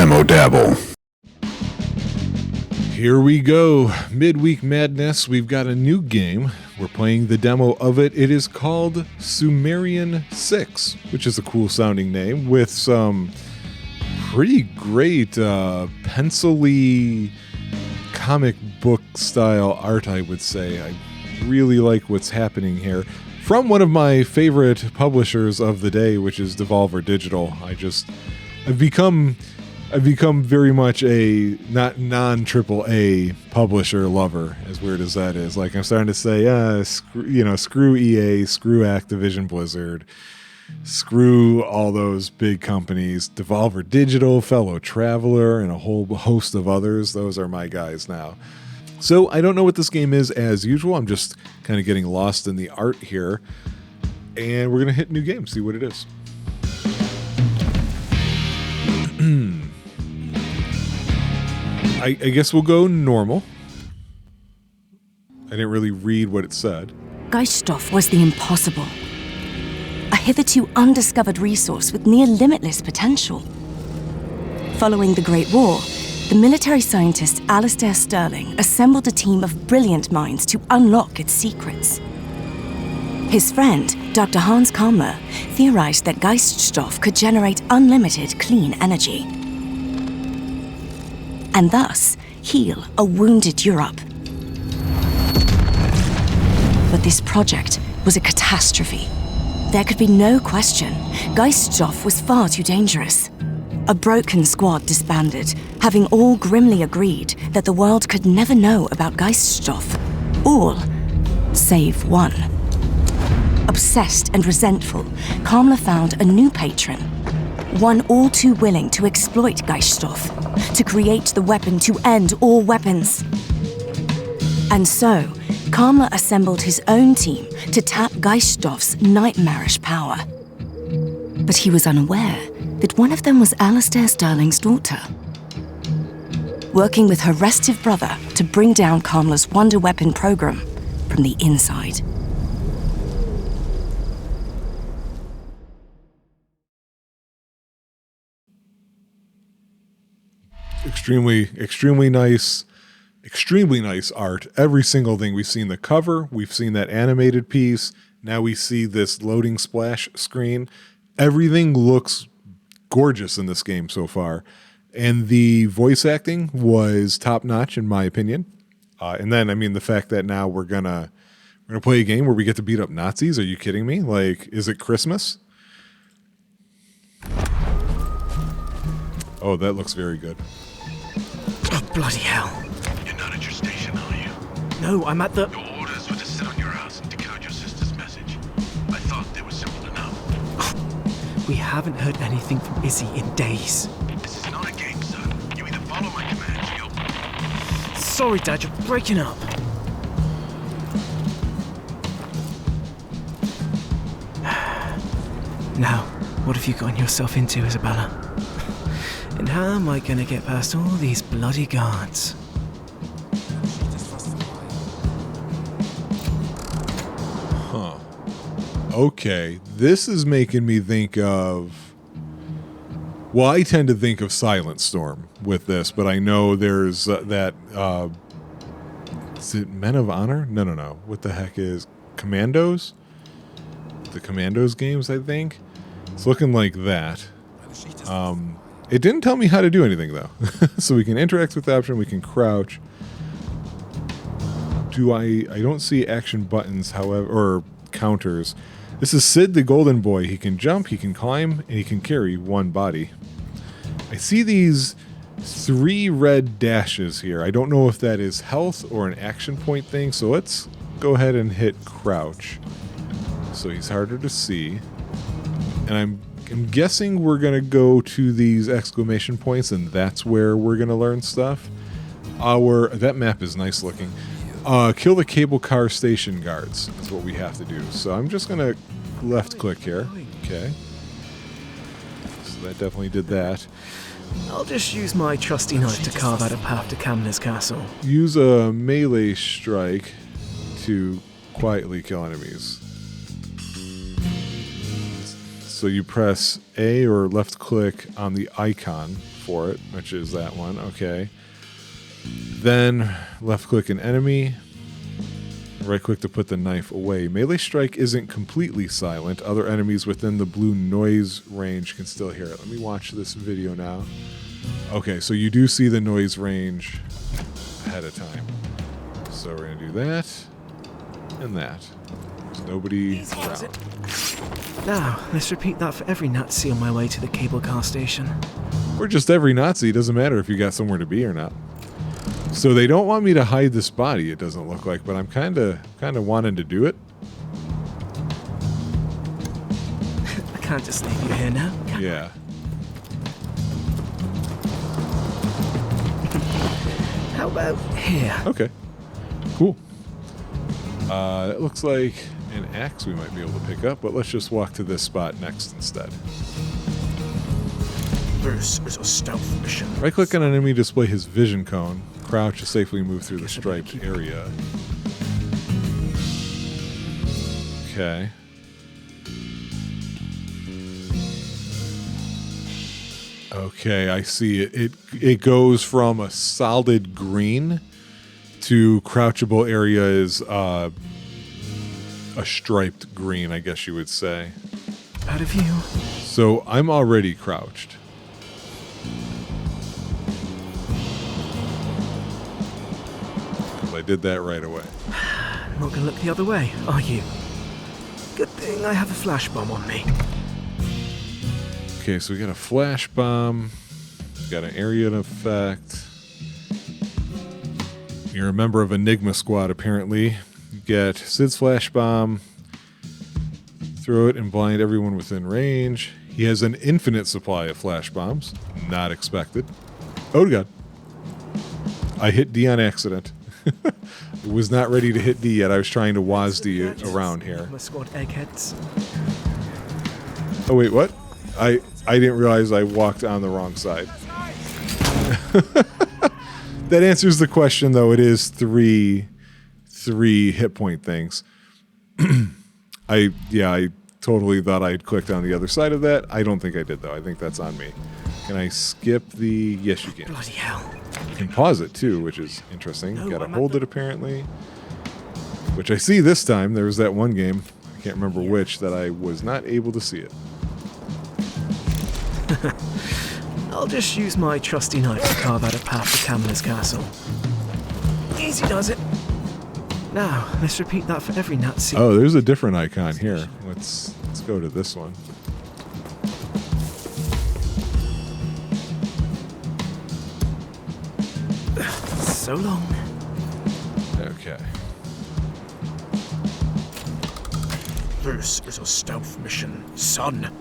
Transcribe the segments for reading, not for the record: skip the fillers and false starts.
Demo Dabble. Here we go. Midweek Madness. We've got a new game. We're playing the demo of it. It is called Sumerian Six, which is a cool sounding name with some pretty great pencil-y comic book style art, I would say. I really like what's happening here. From one of my favorite publishers of the day, which is Devolver Digital. I've become very much a non-triple A publisher lover, as weird as that is. Like, I'm starting to say, screw EA, screw Activision Blizzard, screw all those big companies, Devolver Digital, Fellow Traveler, and a whole host of others. Those are my guys now. So I don't know what this game is as usual. I'm just kind of getting lost in the art here. And we're going to hit new game, see what it is. I guess we'll go normal. I didn't really read what it said. Geiststoff was the impossible. A hitherto undiscovered resource with near limitless potential. Following the Great War, the military scientist Alistair Sterling assembled a team of brilliant minds to unlock its secrets. His friend, Dr. Hans Kammler, theorized that Geiststoff could generate unlimited clean energy, and thus heal a wounded Europe. But this project was a catastrophe. There could be no question. Geiststoff was far too dangerous. A broken squad disbanded, having all grimly agreed that the world could never know about Geiststoff. All save one. Obsessed and resentful, Kammler found a new patron, one all too willing to exploit Geiststoff, to create the weapon to end all weapons. And so, Kammler assembled his own team to tap Geiststoff's nightmarish power. But he was unaware that one of them was Alistair Sterling's daughter, working with her restive brother to bring down Kammler's wonder weapon program from the inside. Extremely nice art. Every single thing. We've seen the cover, we've seen that animated piece, now we see this loading splash screen. Everything looks gorgeous in this game so far. And the voice acting was top notch in my opinion. And then, the fact that now we're gonna play a game where we get to beat up Nazis. Are you kidding me? Like, is it Christmas? Oh, that looks very good. Oh, bloody hell. You're not at your station, are you? No, I'm at the... Your orders were to sit on your ass and decode your sister's message. I thought they were simple enough. We haven't heard anything from Izzy in days. This is not a game, son. You either follow my commands or you'll... Sorry, Dad, you're breaking up. Now, what have you gotten yourself into, Isabella? And how am I gonna get past all these bloody guards? Huh. Okay, this is making me think of... Well, I tend to think of Silent Storm with this, but I know there's that... is it Men of Honor? No. What the heck is... Commandos? The Commandos games, I think? It's looking like that. It didn't tell me how to do anything, though. So we can interact with the option, we can crouch. I don't see action buttons, however, or counters. This is Sid the Golden Boy. He can jump, he can climb, and he can carry one body. I see these 3 red dashes here. I don't know if that is health or an action point thing, so let's go ahead and hit crouch. So he's harder to see. And I'm guessing we're going to go to these exclamation points, and that's where we're going to learn stuff. That map is nice looking. Kill the cable car station guards. That's what we have to do. So I'm just going to left click here. Okay. So that definitely did that. I'll just use my trusty knife to carve out a path to Kammler's castle. Use a melee strike to quietly kill enemies. So you press A or left click on the icon for it, which is that one. Okay. Then left-click an enemy. Right-click to put the knife away. Melee strike isn't completely silent. Other enemies within the blue noise range can still hear it. Let me watch this video now. Okay, so you do see the noise range ahead of time. So we're going to do that and that. There's nobody around. Now, let's repeat that for every Nazi on my way to the cable car station. Or just every Nazi. It doesn't matter if you got somewhere to be or not. So they don't want me to hide this body, it doesn't look like, but I'm kind of wanting to do it. I can't just leave you here now. Yeah. How about here? Okay. Cool. It looks like an axe we might be able to pick up, but let's just walk to this spot next instead. This is a stealth mission. Right-click on an enemy to display his vision cone. Crouch to safely move through the striped area. Okay. Okay, I see it. It goes from a solid green to crouchable area is a striped green, I guess you would say. Out of view. So I'm already crouched. I did that right away. Not gonna look the other way, are you? Good thing I have a flash bomb on me. Okay, so we got a flash bomb. We got an area effect. You're a member of Enigma Squad, apparently. You get Sid's flash bomb. Throw it and blind everyone within range. He has an infinite supply of flash bombs. Not expected. Oh, God. I hit D on accident. Was not ready to hit D yet. I was trying to WASD around here. Squad eggheads. Oh wait, what? I didn't realize I walked on the wrong side. That answers the question, though. It is three hit point things. I totally thought I had clicked on the other side of that. I don't think I did, though. I think that's on me. Can I skip the... Yes, you can. Bloody hell. You can pause it, too, which is interesting. Gotta hold it, apparently. Which I see this time. There was that one game, I can't remember which, that I was not able to see it. I'll just use my trusty knife to carve out a path to Kamala's castle. Easy does it. Now, let's repeat that for every Nazi. Oh, there's a different icon here. Let's go to this one. So long. Okay. This is a stealth mission, son.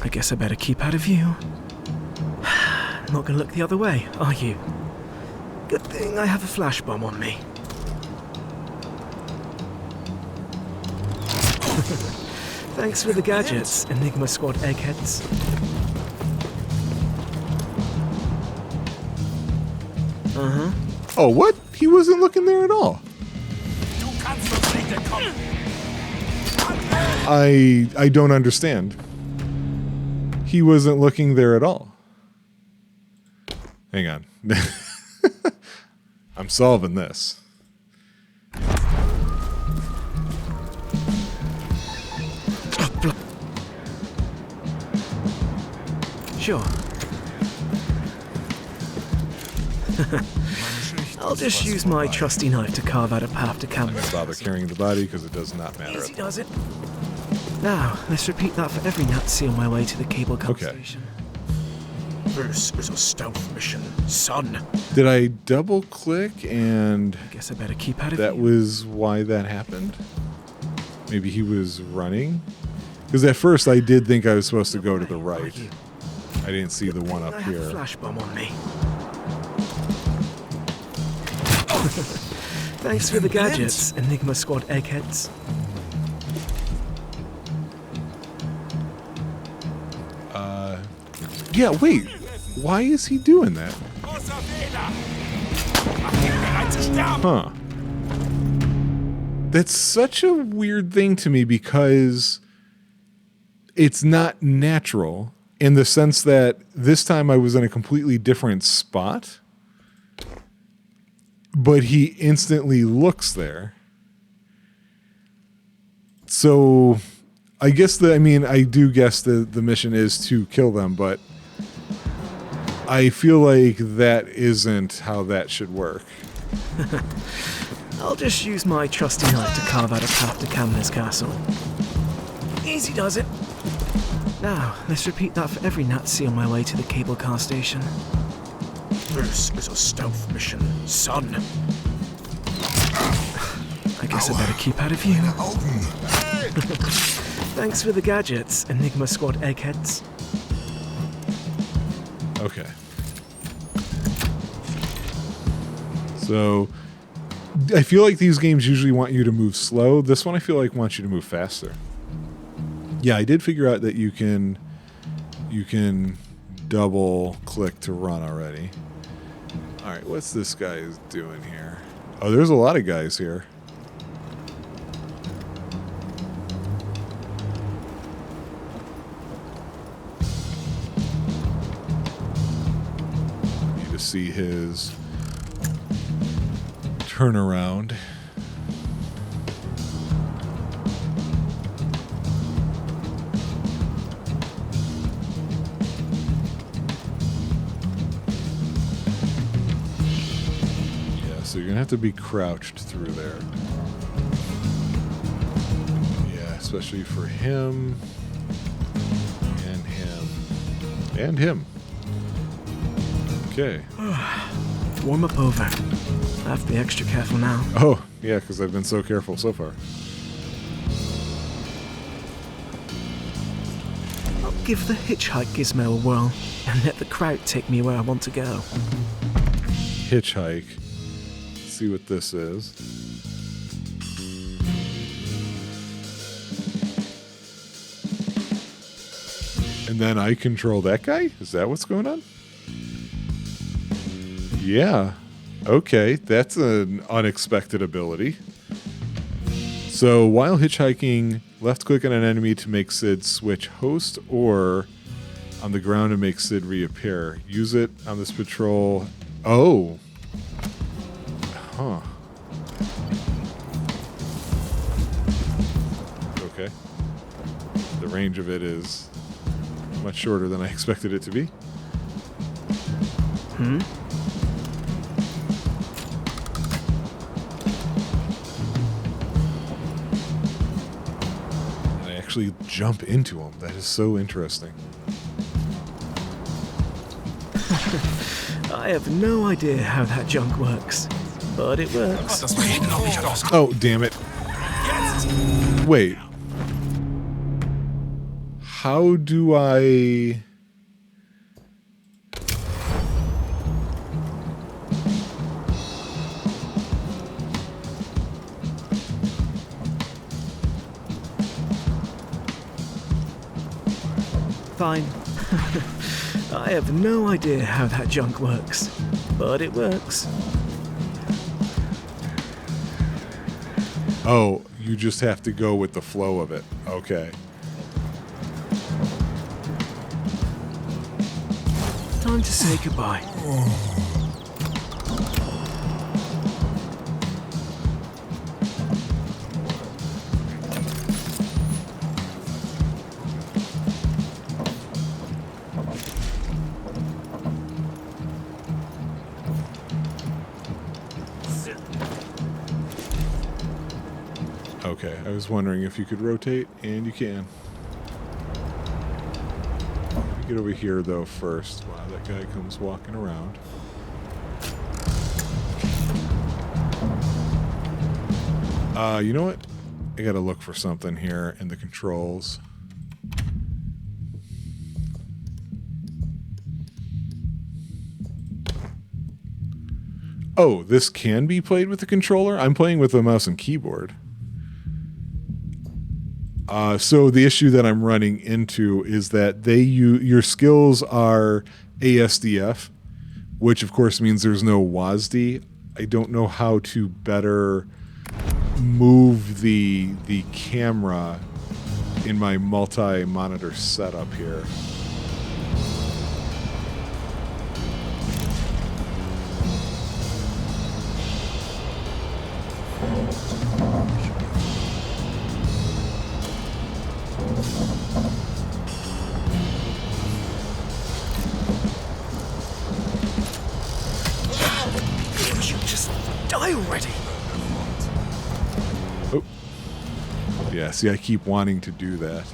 I guess I better keep out of view. Not gonna look the other way, are you? Good thing I have a flash bomb on me. Thanks for the gadgets, Enigma Squad eggheads. Uh-huh. Oh, what? He wasn't looking there at all. I don't understand. He wasn't looking there at all. Hang on. I'm solving this. Sure. I'll just use my trusty knife to carve out a path to I'm Kamala's not castle. bother carrying the body because it does not matter. Easy does it. Now, let's repeat that for every Nazi on my way to the cable car station. This is a stealth mission, son. Did I double click and I guess I better keep out of that view. was why that happened? Maybe he was running? Because at first I did think I was supposed to go to the right. I didn't see the one up I have a here. flash bomb on me. Thanks for the gadgets, Enigma Squad eggheads. Yeah, wait. Why is he doing that? Huh. That's such a weird thing to me because it's not natural. in the sense that this time I was in a completely different spot, but he instantly looks there. So I guess I do guess the mission is to kill them, but I feel like that isn't how that should work. I'll just use my trusty knife to carve out a path to Camna's castle. Easy does it. Now, let's repeat that for every Nazi on my way to the cable car station. This is a stealth mission, son. I guess I better keep out of view. Thanks for the gadgets, Enigma Squad eggheads. Okay. So, I feel like these games usually want you to move slow. This one I feel like wants you to move faster. Yeah, I did figure out that you can double click to run already. All right, what's this guy doing here? Oh, there's a lot of guys here. Need to see his turnaround. So you're gonna have to be crouched through there. Yeah, especially for him. And him. And him. Okay. Warm up over. I have to be extra careful now. Oh, yeah, because I've been so careful so far. I'll give the hitchhike gizmo a whirl and let the crowd take me where I want to go. Hitchhike. See what this is. And then I control that guy? Is that what's going on? Yeah. Okay, that's an unexpected ability. So while hitchhiking, left click on an enemy to make Sid switch host, or on the ground to make Sid reappear. Use it on this patrol. Oh. Huh. Okay. The range of it is much shorter than I expected it to be. Hmm? And I actually jump into him. That is so interesting. I have no idea how that junk works, but it works. Oh, damn it. Wait. How do I... Fine. I have no idea how that junk works, but it works. Oh, you just have to go with the flow of it. Okay. Time to say goodbye. Okay, I was wondering if you could rotate, and you can. Let me get over here, though, first. Wow, that guy comes walking around. You know what? I gotta look for something here in the controls. Oh, this can be played with the controller? I'm playing with a mouse and keyboard. So the issue that I'm running into is that your skills are ASDF, which of course means there's no WASD. I don't know how to better move the camera in my multi-monitor setup here. Would you just die already? Oh. Yeah, see, I keep wanting to do that.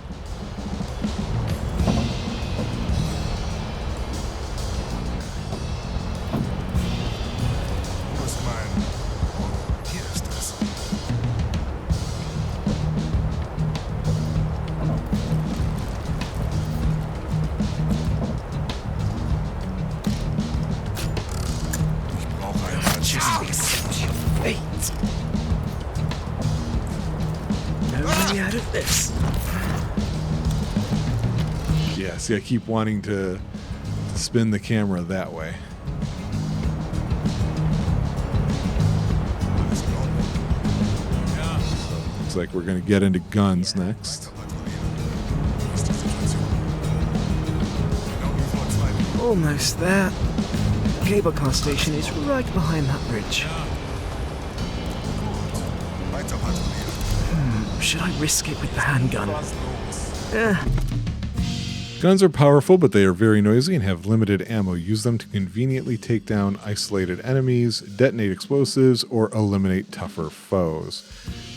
Just accept your fate. No way out of this. Yeah, see, I keep wanting to spin the camera that way. Looks like we're going to get into guns next. Almost there. The cable car station is right behind that bridge. Should I risk it with the handgun? Guns are powerful, but they are very noisy and have limited ammo. Use them to conveniently take down isolated enemies, detonate explosives, or eliminate tougher foes.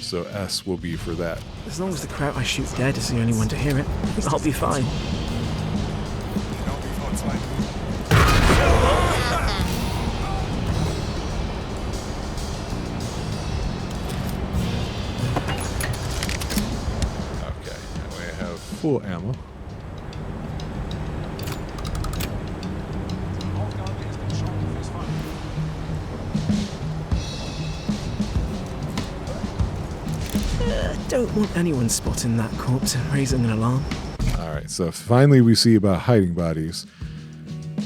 So S will be for that. As long as the crowd I shoot dead is the only one to hear it, I'll be fine. Okay, that way I have full ammo. Don't want anyone spotting that corpse and raising an alarm. Alright, so finally we see about hiding bodies.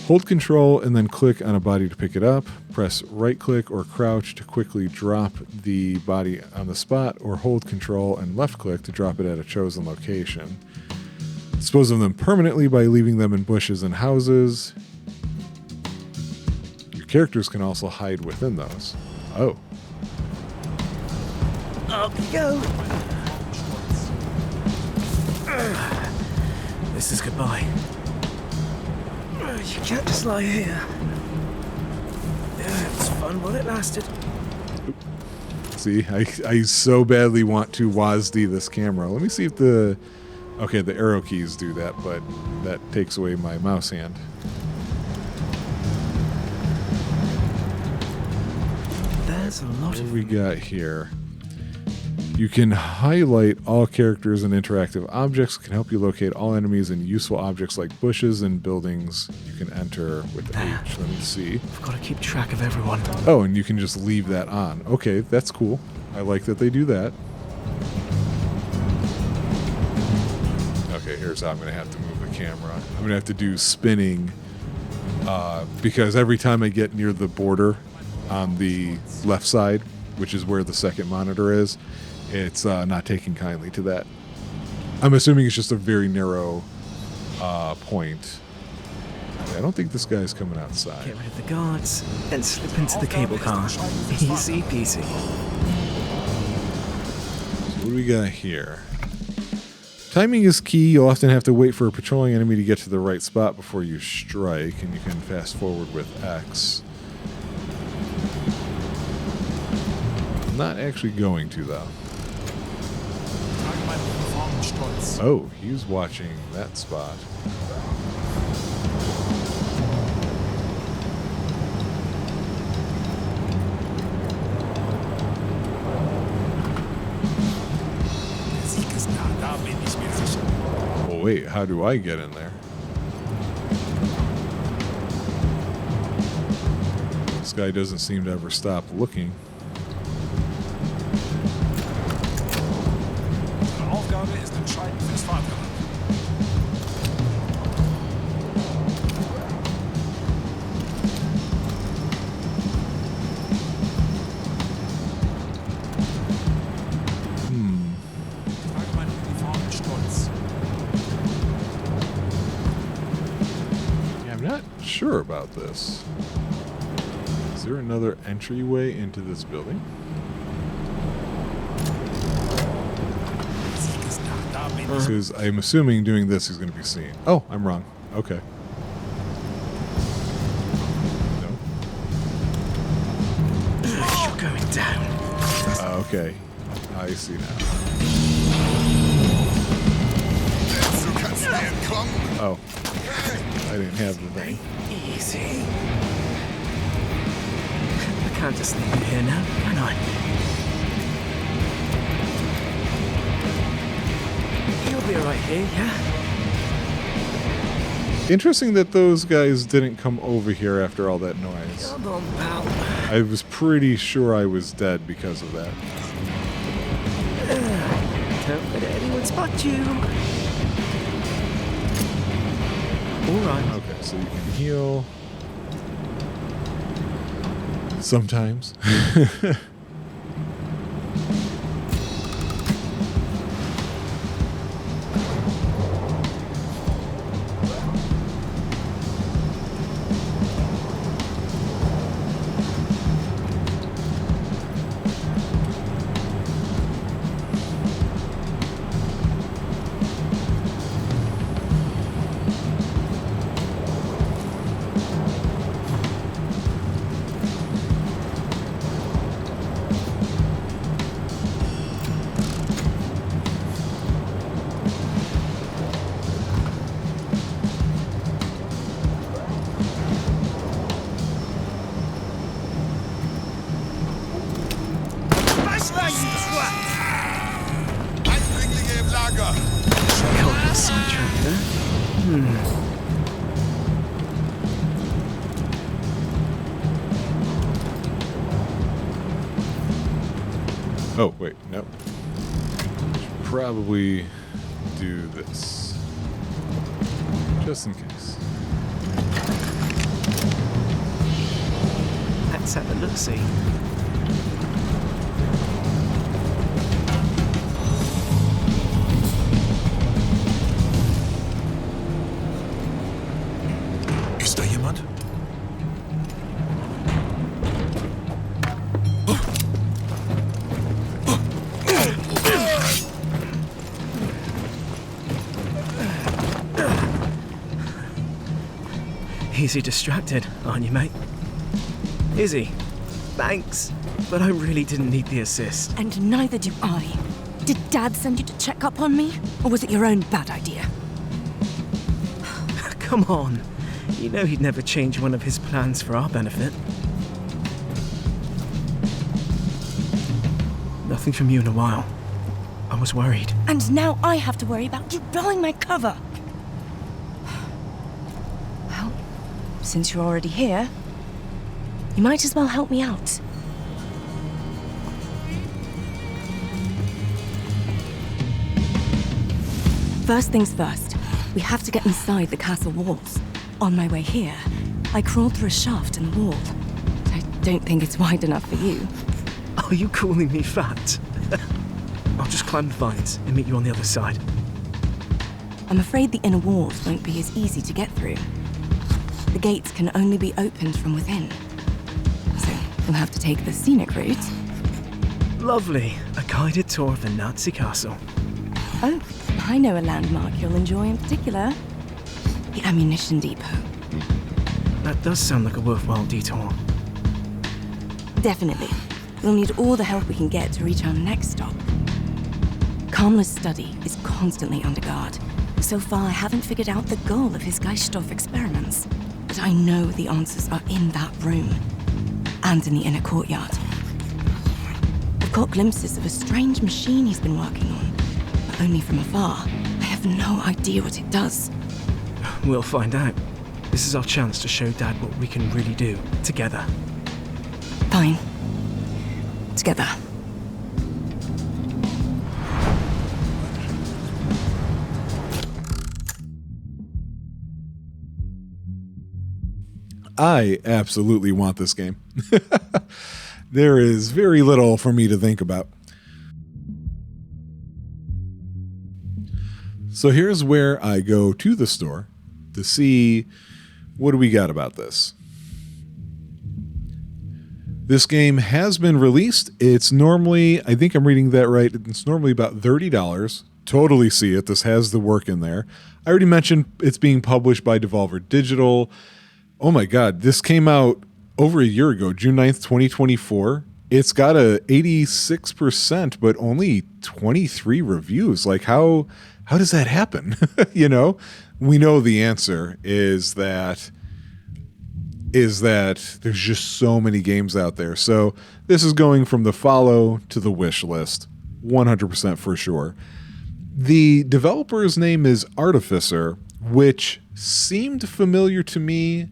Hold control and then click on a body to pick it up. Press right click or crouch to quickly drop the body on the spot, or hold control and left click to drop it at a chosen location. Dispose of them permanently by leaving them in bushes and houses. Your characters can also hide within those. Oh. Up you go. This is goodbye. You can't just lie here. It was fun while it lasted. See, I so badly want to WASD this camera. Let me see if the... Okay, the arrow keys do that, but that takes away my mouse hand. There's a lot What do of... we got here? You can highlight all characters and interactive objects. It can help you locate all enemies and useful objects like bushes and buildings. You can enter with H. Let me see. I've got to keep track of everyone. Oh, and you can just leave that on. Okay, that's cool. I like that they do that. Okay, here's how I'm going to have to move the camera. I'm going to have to do spinning because every time I get near the border on the left side, which is where the second monitor is, it's not taking kindly to that. I'm assuming it's just a very narrow point. I don't think this guy's coming outside. Get rid of the guards and slip into the cable car. Easy peasy. So what do we got here? Timing is key. You'll often have to wait for a patrolling enemy to get to the right spot before you strike, and you can fast forward with X. I'm not actually going to, though. Oh, he's watching that spot. Oh, wait, how do I get in there? This guy doesn't seem to ever stop looking. Sure about this. Is there another entryway into this building? Because I'm assuming doing this he's going to be seen. Oh, I'm wrong. Okay. No. You're going down. Okay. I see now. Oh. I didn't have the thing. Easy. I can't just leave you here now, can I? You'll be right here, yeah? Interesting that those guys didn't come over here after all that noise. Come on, pal. I was pretty sure I was dead because of that. Don't let anyone spot you. Alright. Okay, so you can heal. Sometimes. Oh, wait, nope. Should probably do this. Just in case. Let's have a look-see. Ist da jemand? Easy distracted, aren't you, mate? Izzy, thanks, but I really didn't need the assist. And neither do I. Did Dad send you to check up on me? Or was it your own bad idea? Come on. You know he'd never change one of his plans for our benefit. Nothing from you in a while. I was worried. And now I have to worry about you blowing my cover. Well, since you're already here, you might as well help me out. First things first, we have to get inside the castle walls. On my way here, I crawled through a shaft in the wall. I don't think it's wide enough for you. Are you calling me fat? I'll just climb the vines and meet you on the other side. I'm afraid the inner walls won't be as easy to get through. The gates can only be opened from within. So we'll have to take the scenic route. Lovely. A guided tour of the Nazi castle. Oh, I know a landmark you'll enjoy in particular. The ammunition depot. That does sound like a worthwhile detour. Definitely. We'll need all the help we can get to reach our next stop. Karmler's study is constantly under guard. So far, I haven't figured out the goal of his Geiststoff experiments. But I know the answers are in that room. And in the inner courtyard. I've caught glimpses of a strange machine he's been working on. But only from afar. I have no idea what it does. We'll find out. This is our chance to show Dad what we can really do, together. Fine. Together. I absolutely want this game. There is very little for me to think about. So here's where I go to the store to see what do we got about this. This game has been released. It's normally, I think I'm reading that right, it's normally about $30 totally see it. This has the work in there. I already mentioned it's being published by Devolver Digital. Oh my God, this came out over a year ago, June 9th, 2024. It's got a 86%, but only 23 reviews. Like how does that happen? We know the answer is that there's just so many games out there. So this is going from the follow to the wish list, 100% for sure. The developer's name is Artificer, which seemed familiar to me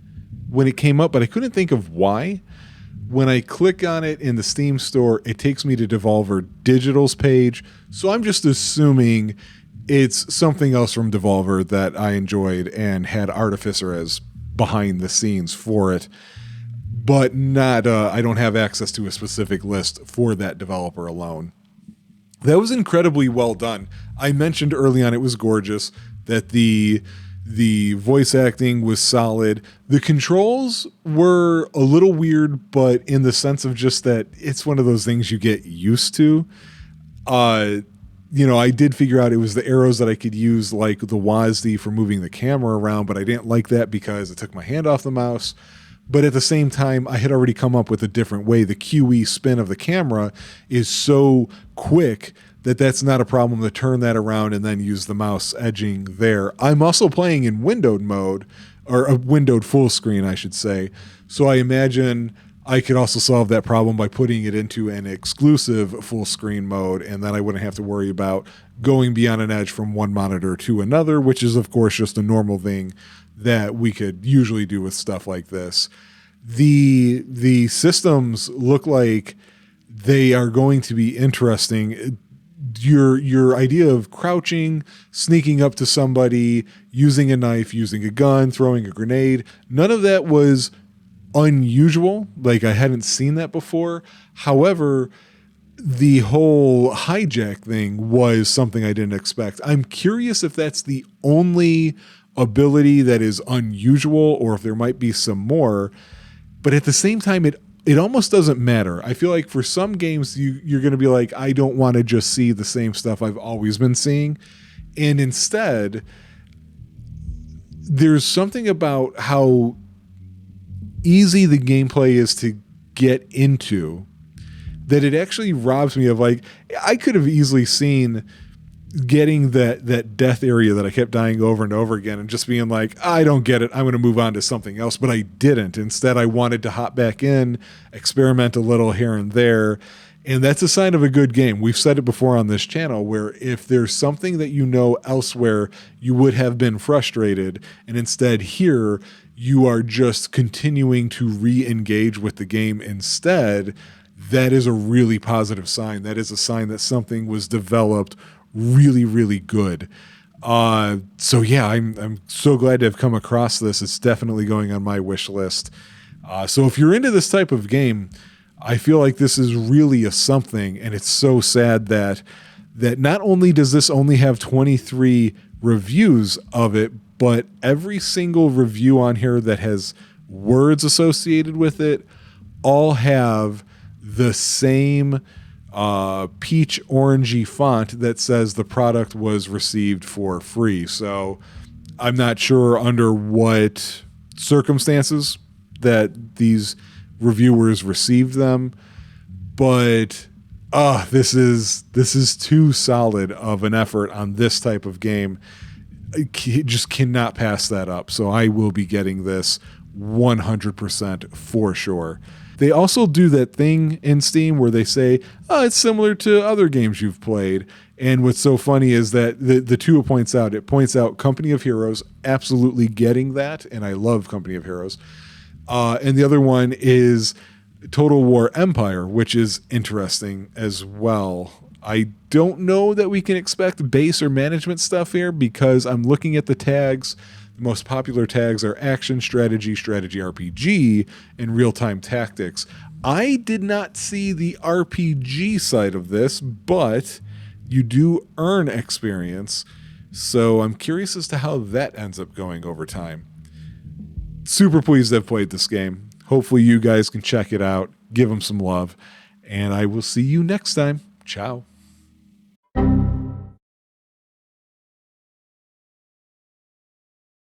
when it came up, but I couldn't think of why. When I click on it in the Steam store, it takes me to Devolver Digital's page. So I'm just assuming it's something else from Devolver that I enjoyed and had Artificer as behind the scenes for it, but not, I don't have access to a specific list for that developer alone. That was incredibly well done. I mentioned early on it was gorgeous, that the voice acting was solid. The controls were a little weird, but in the sense of just that it's one of those things you get used to. I did figure out it was the arrows that I could use like the WASD for moving the camera around, but I didn't like that because it took my hand off the mouse. But at the same time, I had already come up with a different way. The QE spin of the camera is so quick that that's not a problem to turn that around and then use the mouse edging there. I'm also playing in windowed mode, or a windowed full screen, I should say. So I imagine I could also solve that problem by putting it into an exclusive full screen mode, and then I wouldn't have to worry about going beyond an edge from one monitor to another, which is, of course, just a normal thing that we could usually do with stuff like this. The systems look like they are going to be interesting. Your idea of crouching, sneaking up to somebody, using a knife, using a gun, throwing a grenade, none of that was unusual. Like, I hadn't seen that before. However, the whole hijack thing was something I didn't expect. I'm curious if that's the only ability that is unusual or if there might be some more. But at the same time, it almost doesn't matter. I feel like for some games, you're going to be like, I don't want to just see the same stuff I've always been seeing. And instead, there's something about how easy the gameplay is to get into that it actually robs me of, like, I could have easily seen getting that death area that I kept dying over and over again and just being like, I don't get it, I'm going to move on to something else. But I didn't. Instead, I wanted to hop back in, experiment a little here and there. And that's a sign of a good game. We've said it before on this channel, where if there's something that you know elsewhere, you would have been frustrated. And instead here, you are just continuing to re-engage with the game instead. That is a really positive sign. That is a sign that something was developed really, really good. So yeah, I'm so glad to have come across this. It's definitely going on my wish list. So if you're into this type of game, I feel like this is really a something, and it's so sad that not only does this only have 23 reviews of it, but every single review on here that has words associated with it all have the same peach orangey font that says the product was received for free. So I'm not sure under what circumstances that these reviewers received them, but this is too solid of an effort on this type of game. I just cannot pass that up. So I will be getting this 100% for sure. They also do that thing in Steam where they say, oh, it's similar to other games you've played. And what's so funny is that the two it points out Company of Heroes, absolutely getting that. And I love Company of Heroes. And the other one is Total War Empire, which is interesting as well. I don't know that we can expect base or management stuff here because I'm looking at the tags. The most popular tags are action, strategy, strategy RPG, and real-time tactics. I did not see the RPG side of this, but you do earn experience. So I'm curious as to how that ends up going over time. Super pleased to have played this game. Hopefully you guys can check it out, give them some love, and I will see you next time. Ciao.